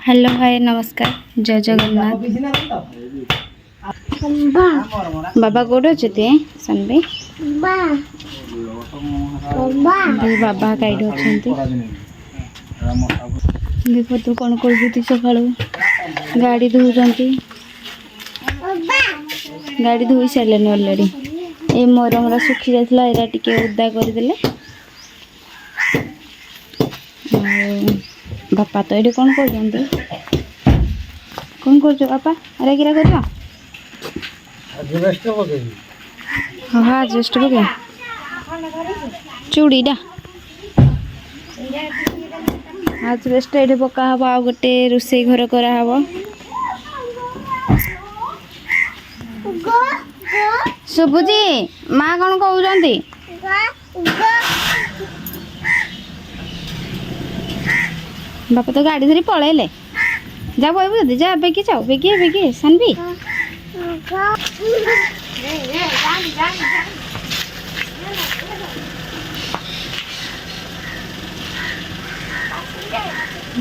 Hello भाई नमस्कार जय जगन्नाथ। बाबा कौट अच्छे सनबी बाबा कईट अच्छा देख तू कौन कर सका गाड़ी धोती गाड़ी धोई सारे अलरेडी ये मरमरा सुखी जाता एरा टे उदा करदे बापा तो ये कौन कर कौन कर बापा अरे गिरा कर हाँ आजबेस्ट पके चूड़ीटा आजबेस्ट ये पका हम आ गोटे रोसे घर कराब शुभुजी माँ कौन कहते बापा तो गाड़ी धरी पलैले जा बहबू दे जा बेगी जाओ बेगी बेगी सानवी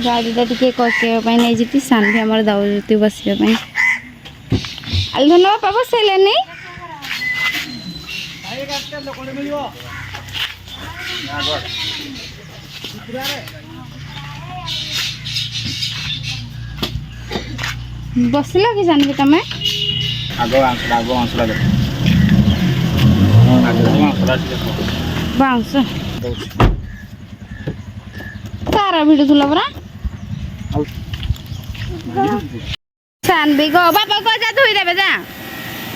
गाड़ीटा टे ककेवाई नहीं जी सानवी आम दौती बसवाई धन बापा बसैले नहीं बसल कि सानवी तुम बाउंस तारा भिड़ुला परा सानवी गो बापा को जा धोई देबे जा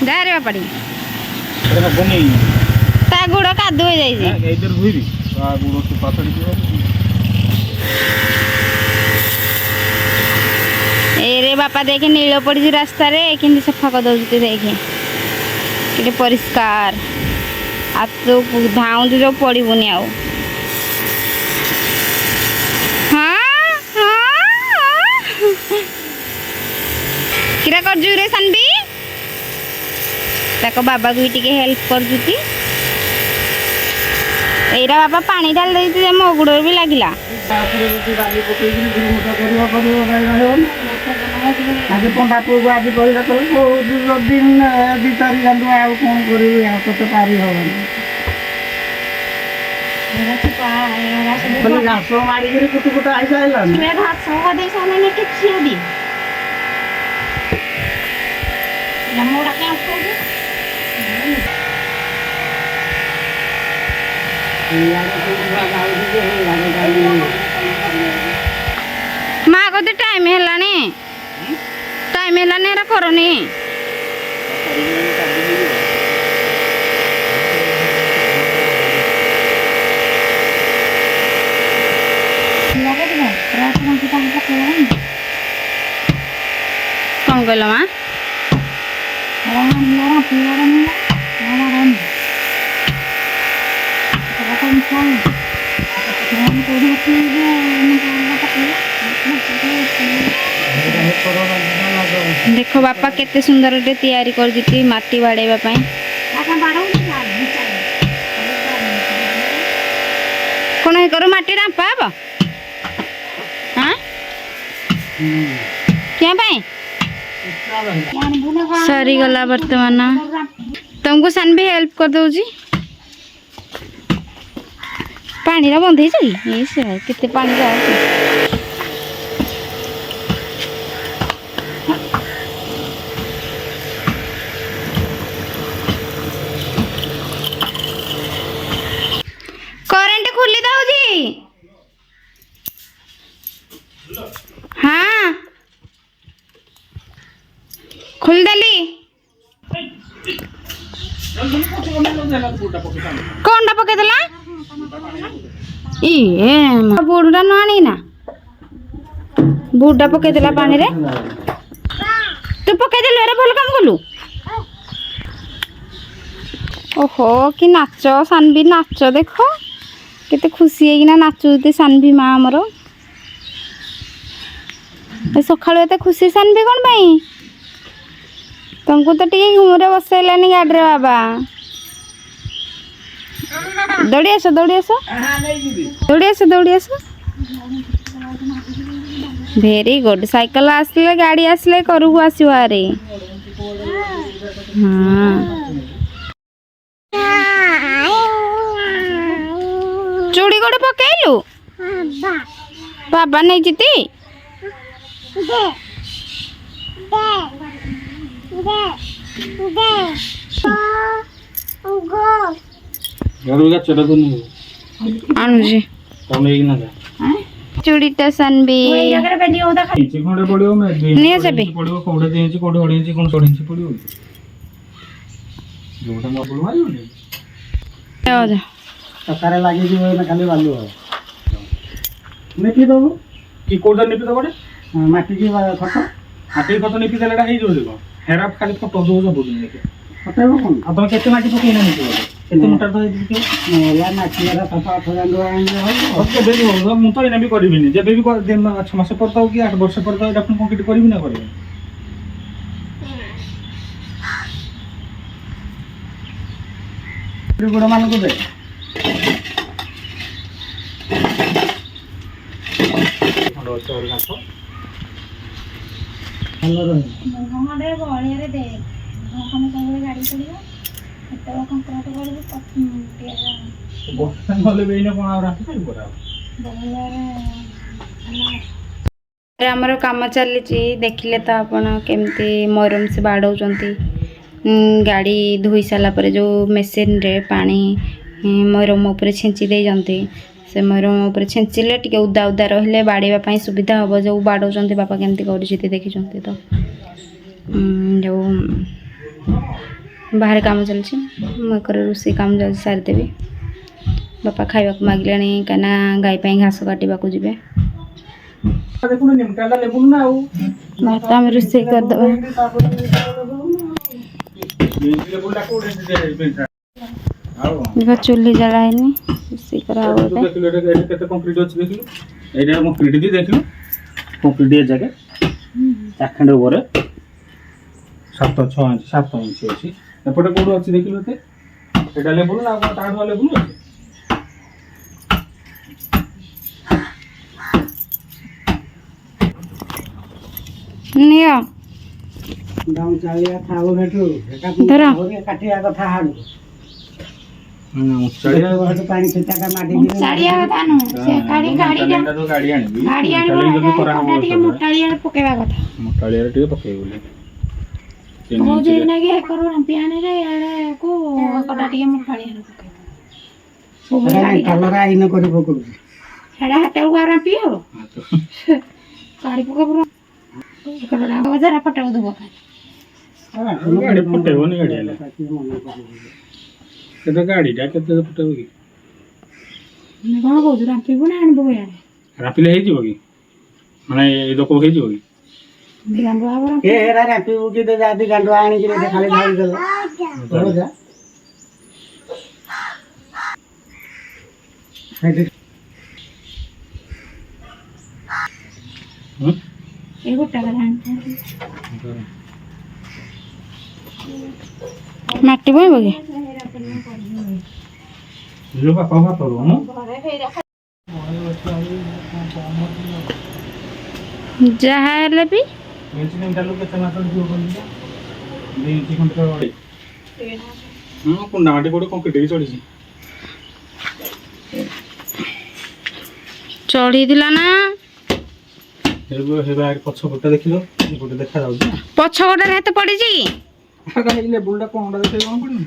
जा रे बापाड़ी ता गुड़ कादू हो जाइए रे बापा देखे नील पड़ी रास्ता रे कि सफा कर दे देखे कि परिष्कार आ तो धाऊ जो पड़बनी आउ हाँ हाँ किरा कर रे सानवी ताको बाबा को भी हेल्प कर एरा बाबा पानी डाल दे मो गुड़ भी लगला आज पंडा पुआ को आज कहला तो दिन दी तारी गांडू आ कौन करियो या तो पारी होबन बोले घास मारी के कुटु कुटु आई जाइला मैं घास हो दे साने ने के खिया दी लमोड़ा के ऊपर माँ को टाइम है टाइम है करनी कौन कहल माँ देख बापा केते सुंदर तैयारी कर माटी बाड़ेबा पई कौन है करो माटी रांपा अब हाँ क्या पाई सरी गला वर्तमान तुमको सानवी हेल्प कर दउजी पानी रा बंद है केते पानी जाऊ करेंट खुली दउजी हाँ खुल दली कौन पके देला बुड़ा न आनी ना बुड़ा पके देला पानी रे तू पके देलु अरे भल काम कलु ओहो कि नाच सानवी नाच देख केते खुशी है नाचुती सानवी माँ आमर सकाळु एते खुशी सानवी कौन पाई तुमको तो टे घुमरे बसैलानी गाड़ी बाबा दौड़ी आस दौड़ी आस दौड़ी आस दौड़ी आस भेरी गुड साइकिल आसले गाड़ी आसले करू आसो अरे हाँ चूड़ी गोटे पकेलु बाबा नहीं जीती आणुजी चूड़ीटा सनबी इंची खंडे पड़ियो मैं नहीं सभी पड़ियो कोडे 2 इंची कोडे 2.5 इंची कोन 6 इंची पड़ियो जोटा म बोल मारियो ने आजा सकारे लागे जी ना खाली बालू हो नेपी दबो की कोडा नेपी दबडे माटी की खत हाटी खत नेपी देलाडा हेइ जो देखो हेरा खाली फोटो दो जो बुझ ने खटाइबो कोन आ तुम केते माटी पकेना नेपी केते मोटर तो देखियो मोला माटी रा 7-8 टका आने हो ओके बेबी हो मु तो एना भी करबिनी जे बेबी को 6 मास पड़ताओ कि 8 वर्ष पड़ताओ एटा अपन कंप्लीट करबी ना करबी गुड़ मान को दे खंडो चोर घास हेलो रे घरे बहलिया रे दे हम सब गाड़ी चलियो एतो कंट्राक्ट करबो पिया बोतन होले बेइना कोन आ राती खाइ बरा बहलिया रे आमर काम चली देखिले तो आपण केमती मरम से बाड़ौचंती गाड़ी धोई सारा पर जो मेसीन रे पानी मरम उपर छेंची दे जंती से मरम उपर छेंचिले टिके उदा उदा रहले बाड़ीबा पई सुविधा हबो जो बाड़ौचंती बापा केमती करूछिते देखिचंती तो जो बाहर काम चलछि म कर रोसी काम जल्दी सार देबी बापा खाइबा को मागलेनी कना गाय पई घास काटिबा को जिबे देखो निमटाला लेबुल ना आउ भात हम रोसी कर दबा लेबुल ला कोडे दे पेंटा आउ देखो चुल्ली जलाइनी रोसी करा हो बे देखिलो एटा केते कंप्लीट अछि देखिलो एटा कंप्लीट दी देखिलो कंप्लीट ए जगह चाखंड ऊपर 7-6 इंच 7 इंच अछि एपटे कोड अछि देखिलो ते एटा लेबुल ना ताडवा लेबुल अछि निया दाम चालिया थाओ भेटू धरा काटिया कथा हाडू चलिया हट पानी छिटाटा माटी दी साड़िया कथा नु से गाड़ी गाड़ी तो गाड़ी आनी गाड़ी आनी करा कोटा टिके मोटालिया रे पकेबा कथा मोटालिया टिके पकेइ बोले हो जे ना के करू ना पियाने रे एड़े को कोटा टिके मोटालिया रे पकेबा सब गाड़ी कलर आइन करी पकरू हेडा हटे उगारा पियो गाड़ी पकेबो कलरा बजार पटाउ दबो गाड़ी पटेबो नि गाड़ी आले केते गाड़ी टा केते पटेबो की मैं कौन कहू रापिबो ना आनबो यार रापिले हेइ जिवो की माने ए दको हेइ जिवो की दिगांडो आबरा ए हेरा रापी उकी दे जाती गांडवा आनी कि दे खाली धाई गल हो जा हेदे ए गोटा गलान माटी बोई बगे जो बापा बात करू हम जहा हेले भी इंची निम डालू केते मात्र दियो बोली 2 इंची खंड तो कुंडा माटी कोड कंप्लीट ही चढ़ी चढ़ी दिला ना हे बाहर पछ पटा देखिलो गोटे देखा जाउ पछ गोटे हाथ पड़ी जी आगा हे लेबुल टा कोंडा देखै कोन पड़नु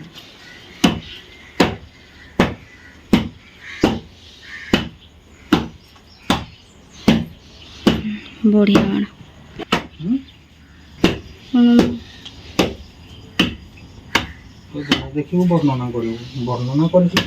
बढ़िया माण तो देखिबो वर्णना करियो वर्णना करि कि